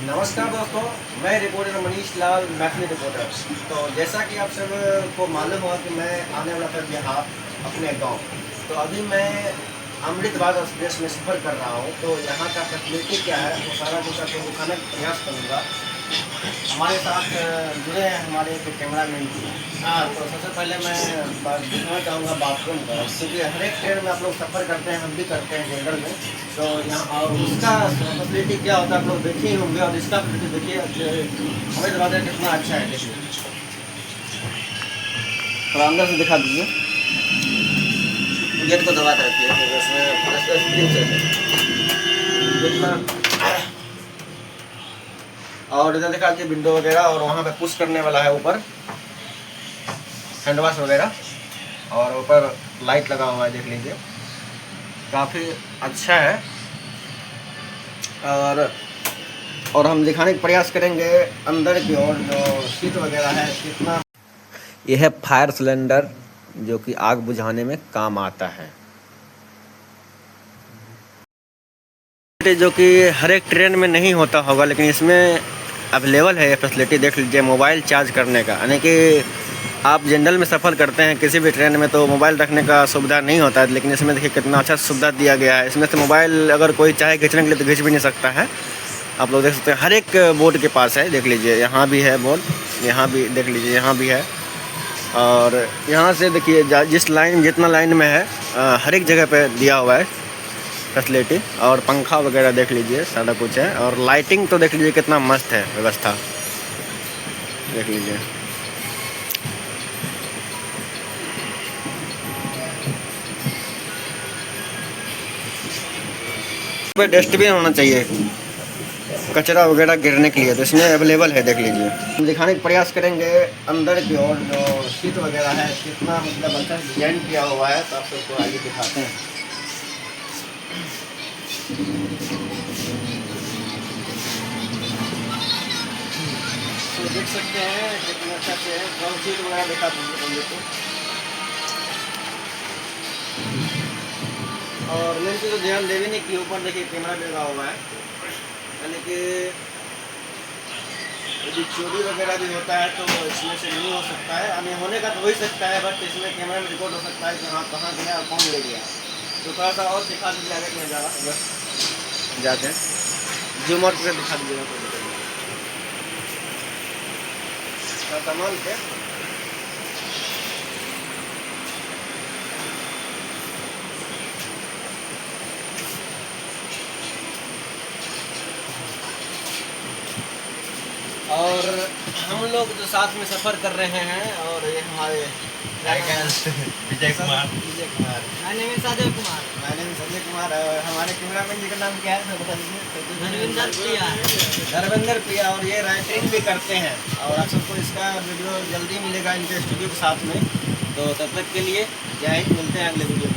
नमस्कार दोस्तों, मैं रिपोर्टर मनीष लाल, मैथिली रिपोर्टर। तो जैसा कि आप सबको मालूम होगा कि मैं आने वाला था बिहार अपने गांव। तो अभी मैं अमृतबाग एक्सप्रेस में सफ़र कर रहा हूं। तो यहाँ का फैसिलिटी क्या है वो सारा कुछ आपको दिखाने का प्रयास करूँगा। हमारे साथ जुड़े हैं हमारे एक कैमरा मैन। तो सबसे पहले मैं दिखाना चाहूँगा बाथरूम का, क्योंकि हर एक ट्रेन में आप लोग सफ़र करते हैं, हम भी करते हैं जनरल में। तो यहाँ और उसका फैसिलिटी क्या होता है आप लोग देखे ही होंगे, और इसका फैसिलिटी देखिए हमें तो बात है कितना अच्छा है। देखिए थोड़ा अंदर से दिखा दीजिए, गेट को दबा के रखिए, इसमें और इधर दिखा दीजिए विंडो वगैरह, और वहाँ पे पुश करने वाला है ऊपर हैंड वॉश वगैरह, और ऊपर लाइट लगा हुआ है, देख लीजिए काफ़ी अच्छा है। और हम दिखाने का प्रयास करेंगे अंदर की ओर जो सीट वगैरह है कितना। यह है फायर सिलेंडर जो कि आग बुझाने में काम आता है, जो कि हर एक ट्रेन में नहीं होता होगा, लेकिन इसमें अवेलेबल है ये फैसिलिटी। देख लीजिए मोबाइल चार्ज करने का, यानी कि आप जनरल में सफ़र करते हैं किसी भी ट्रेन में तो मोबाइल रखने का सुविधा नहीं होता है, लेकिन इसमें देखिए कितना अच्छा सुविधा दिया गया है। इसमें से मोबाइल अगर कोई चाहे खींचने के लिए तो खींच भी नहीं सकता है। आप लोग देख सकते हैं हर एक बोर्ड के पास है, देख लीजिए यहाँ भी है बोर्ड, यहाँ भी देख लीजिए यहाँ भी है। और यहाँ से देखिए जिस लाइन जितना लाइन में है हर एक जगह पे दिया हुआ है फैसिलिटी, और पंखा वगैरह देख लीजिए सारा कुछ है। और लाइटिंग तो देख लीजिए कितना मस्त है व्यवस्था, देख लीजिए। पे डस्टबिन होना चाहिए कचरा वगैरह गिरने के लिए, तो इसमें अवेलेबल है, देख लीजिए। हम दिखाने का प्रयास करेंगे अंदर की ओर जो सीट वगैरह है कितना मतलब अच्छा डिजाइन किया हुआ है, तो आप सबको आगे दिखाते हैं। तो देख सकते हैं कितना अच्छा से है, सीट वगैरह दिखा दीजिए। और मेरे को तो ध्यान देवे नहीं कि ऊपर देखिए कैमरा लगा हुआ है, यानी कि यदि चोरी वगैरह भी होता है तो इसमें से नहीं हो सकता है, यानी होने का तो हो ही सकता है, बट इसमें कैमरा में रिकॉर्ड हो सकता है कि हाँ कहाँ गया और कौन ले गया। तो थोड़ा सा और दिखा दीजिए आगे में ज़्यादा जाते हैं, जूम आउट करके दिखा दीजिएगा सामान पे। और हम लोग जो साथ में सफ़र कर रहे हैं, और ये हमारे Vijay Kumar, My name is Ajay Kumar. My name is Sanjay Kumar, और हमारे कैमरामैन जी का नाम क्या है बता दीजिए। धर्मेंद्र प्रिया। धर्मेंद्र प्रिया, और ये राइटिंग भी करते हैं, और आप सबको इसका वीडियो जल्दी मिलेगा इनके स्टूडियो के साथ में। तो तब तक के लिए जय हिंद, मिलते हैं अगले वीडियो।